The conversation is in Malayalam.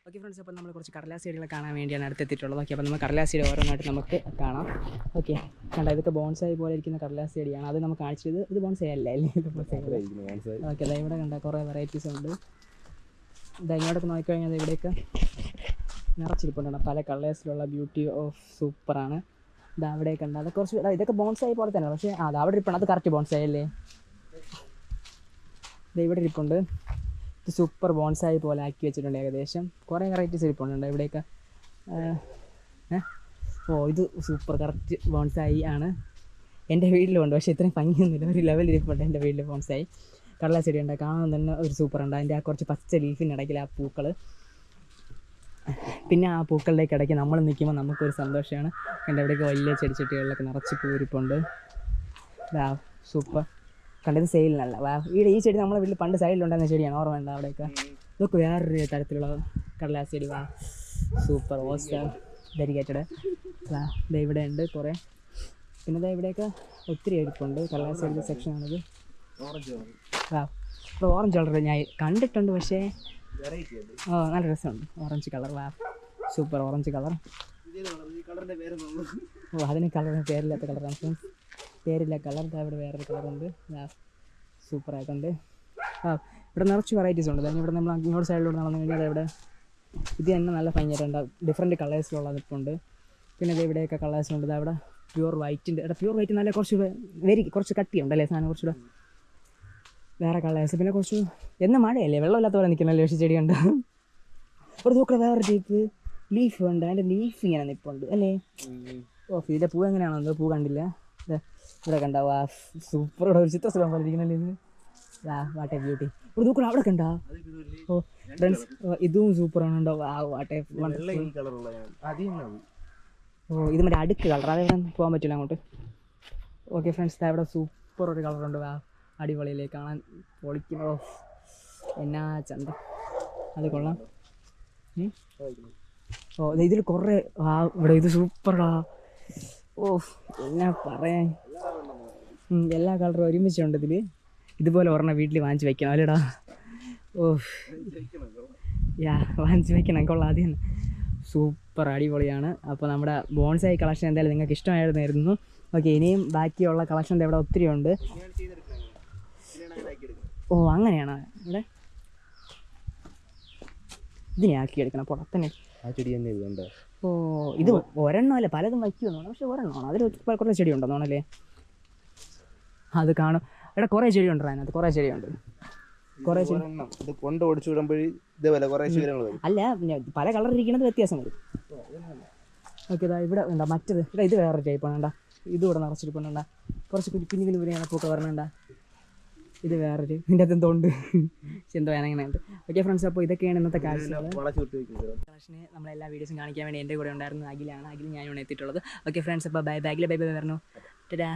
ഓക്കെ ഫ്രണ്ട്സ്, അപ്പോൾ നമ്മൾ കുറച്ച് കടലാസ് ചെടികളെ കാണാൻ വേണ്ടിയാണ് അടുത്തെത്തിയിട്ടുള്ളത്. ഓക്കെ, അപ്പോൾ നമ്മൾ കടലാസ് ചെടി ഓരോന്നായിട്ട് നമുക്ക് കാണാം. ഓക്കെ, കണ്ട ഇതൊക്കെ ബോൺസായി പോലെ ഇരിക്കുന്ന കടലാസ് ചെടിയാണ്. അത് നമുക്ക് കാണിച്ചത് ഇത് ബോൺസായി അല്ലേ? ഇത് ബോൺസായി. ഓക്കെ, അതാ ഇവിടെ കണ്ട കുറേ വെറൈറ്റീസ് ഉണ്ട്. ഇതാ ഇങ്ങോട്ടൊക്കെ നോക്കിക്കഴിഞ്ഞാൽ ഇവിടെയൊക്കെ നിറച്ചിരിപ്പുണ്ടാണ് പല കളേഴ്സിലുള്ള ബ്യൂട്ടി ഓഫ് സൂപ്പറാണ്. ഇതാ അവിടെയൊക്കെ ഉണ്ട്. അത് കുറച്ച് ഇതൊക്കെ ബോൺസായി പോലെ തന്നെ, പക്ഷേ അത് അവിടെ ഇരിപ്പുണ്ട്. അത് കറക്റ്റ് ബോൺസായി അല്ലേ? ഇത് ഇവിടെ ഇരിപ്പുണ്ട്. ഇത് സൂപ്പർ ബോൺസായി പോലെ ആക്കി വെച്ചിട്ടുണ്ട്. ഏകദേശം കുറേ വെറൈറ്റീസ് ഇരിപ്പുണ്ട് ഇവിടെയൊക്കെ. ഇത് സൂപ്പർ കറക്റ്റ് ബോൺസായി ആണ്. എൻ്റെ വീട്ടിലുണ്ട്, പക്ഷേ ഇത്രയും ഭംഗിയൊന്നുമില്ല. ഒരു ലെവൽ ഇരിപ്പുണ്ട് എൻ്റെ വീട്ടിൽ ബോൺസായി. കടലാസ് ചെടി ഉണ്ട്, കാണാൻ തന്നെ ഒരു സൂപ്പറുണ്ട്. അതിൻ്റെ ആ കുറച്ച് പച്ച ലീഫിനിടയ്ക്കിൽ ആ പൂക്കൾ, പിന്നെ ആ പൂക്കളിലേക്ക് ഇടയ്ക്ക് നമ്മൾ നിൽക്കുമ്പോൾ നമുക്കൊരു സന്തോഷമാണ്. എൻ്റെ അവിടെയൊക്കെ വലിയ ചെടിച്ചട്ടികളിലൊക്കെ നിറച്ച് പൂരിപ്പുണ്ട്. സൂപ്പർ. കണ്ടത് സെയിലിനല്ല. ഈ ചെടി നമ്മളെ വീട്ടിൽ പണ്ട് സൈഡിലുണ്ടായിരുന്ന ചെടിയാണ്, ഓർമ്മ ഉണ്ട് അവിടെയൊക്കെ. ഇതൊക്കെ വേറൊരു തരത്തിലുള്ള കടലാസ് ചെടി. Super oyster dedicated. ഇവിടെ ഉണ്ട് കുറേ. പിന്നെ ഇവിടെയൊക്കെ ഒത്തിരി എടുപ്പുണ്ട്. കടലാസ് ചെടി സെക്ഷനാണിത്. ഇപ്പോൾ ഓറഞ്ച് കളർ ഞാൻ കണ്ടിട്ടുണ്ട്, പക്ഷേ നല്ല രസമുണ്ട്. Orange colour. Super orange colour. അതിന് കളറിന് പേരില്ലാത്ത കളറാണ് ഫ്രണ്ട്സ്. പേരില്ല കളർ. ഇവിടെ വേറൊരു കളറുണ്ട്. സൂപ്പറായിട്ടുണ്ട്. ഇവിടെ നിറച്ച് വെറൈറ്റീസ് ഉണ്ട്. ഇവിടെ നമ്മൾ ഇങ്ങോട്ട് സൈഡിലൂടെ നടന്നു കഴിഞ്ഞാൽ ഇവിടെ ഇത് തന്നെ നല്ല ഭംഗിയായിട്ടുണ്ട്. ഡിഫറെൻറ്റ് കളേഴ്സിലുള്ളത് ഇപ്പോൾ ഉണ്ട്. പിന്നെ ഇവിടെയൊക്കെ കളേഴ്സുണ്ട്. അവിടെ പ്യൂർ വൈറ്റിൻ്റെ. പ്യൂർ വൈറ്റ് നല്ല കുറച്ച് കട്ടിയുണ്ടല്ലേ സാധനം, കുറച്ചുകൂടെ വേറെ കളേഴ്സ്. പിന്നെ കുറച്ച് എന്ന് മഴയല്ലേ, വെള്ളമില്ലാത്ത പോലെ നിൽക്കണല്ലേ പക്ഷേ ചെടിയുണ്ട്. ഒരു നോക്കുക വേറെ ടൈപ്പ് ലീഫ് ഉണ്ട്. അതിൻ്റെ ലീഫ് ഇങ്ങനെ നിൽപ്പുണ്ട് അല്ലേ? ഇതിൻ്റെ പൂ എങ്ങനെയാണോ എന്തോ, പൂ കണ്ടില്ല. ഇവിടെ കണ്ടാവും. സൂപ്പർ. ഇവിടെ ഒരു ചിത്രസ്ഥലം പോലെ ഇരിക്കണല്ലേ ഇത്. വാട്ടെ ബ്യൂട്ടി. ഇവിടെ നോക്കണം, അവിടെ കണ്ടാ. ഫ്രണ്ട്സ്, ഇതും സൂപ്പറാണ്. ഉണ്ടാവും. വാട്ടെ. ഇത് മറ്റേ അടുക്ക് കളർ. അതെവിടെ പോകാൻ പറ്റില്ല അങ്ങോട്ട്. ഓക്കെ ഫ്രണ്ട്സ്, ഇവിടെ സൂപ്പർ ഒരു കളറുണ്ട്. അടിപൊളിയിലേ കാണാൻ പൊളിക്കണോ. എന്നാ ചന്ത. അത് കൊള്ളാം. ഇതിൽ കുറേ ഇവിടെ ഇത് സൂപ്പറാ. എന്നാ പറയാൻ, എല്ലാ കളറും ഒരുമിച്ചുണ്ട് ഇതിൽ. ഇതുപോലെ ഒരെണ്ണം വീട്ടിൽ വാങ്ങിച്ച് വെക്കണം അല്ലേടാ? വാങ്ങിച്ച് വെക്കണം. കൊള്ളാം. അത് തന്നെ സൂപ്പർ അടിപൊളിയാണ്. അപ്പോൾ നമ്മുടെ ബോൺസായി കളക്ഷൻ എന്തായാലും നിങ്ങൾക്ക് ഇഷ്ടമായിരുന്നായിരുന്നു. ഓക്കെ, ഇനിയും ബാക്കിയുള്ള കളക്ഷൻ ഇവിടെ ഒത്തിരി ഉണ്ട്. അങ്ങനെയാണോ? ഇവിടെ ഇതിനെ ആക്കിയെടുക്കണം പുറത്തന്നെ. ഇത് ഒരെണ്ണം അല്ലേ, പലതും വയ്ക്കുമെന്നാണ്. പക്ഷെ ഒരെണ്ണമാണ് അതിൽ കുറേ ചെടി ഉണ്ടെന്നാണല്ലേ? അത് കാണും. ഇവിടെ കുറേ ചെടി ഉണ്ട്. അതിനകത്ത് കുറേ ചെടിയുണ്ട്. കുറേ ചെടി കൊണ്ട് ഓടിച്ചു വിടുമ്പോൾ അല്ല, പല കളർ ഇരിക്കുന്നത് വ്യത്യാസം വരും. ഓക്കെ, ഇവിടെ ഉണ്ടാ മറ്റത്. ഇത് വേറൊരു ടൈപ്പാണ്. ഉണ്ടാ ഇത് ഇവിടെ നിറച്ചിരിപ്പുണ്ടാ. കുറച്ച് കുഞ്ഞു കുഞ്ഞു കുഞ്ഞാണ് പൂക്കൾ വരണുണ്ടാ. ഇത് വേറൊരു, ഇതിൻ്റെ അകത്ത് എന്തോ ഉണ്ട്. എന്തോ അങ്ങനെ ഉണ്ട്. ഓക്കെ ഫ്രണ്ട്സ്, അപ്പോൾ ഇതൊക്കെയാണ് ഇന്നത്തെ കാഴ്ചകൾ. കളക്ഷന് നമ്മളെല്ലാ വീഡിയോസും കാണിക്കാൻ വേണ്ടി എൻ്റെ കൂടെ ഉണ്ടായിരുന്നത് അഖിലാണ്. അഖിൽ ഞാനാണ് എത്തിയിട്ടുള്ളത്. ഓക്കെ ഫ്രണ്ട്സ്, അപ്പോൾ ബൈ. ബാഗിൽ ബൈ പറഞ്ഞു. ടാ.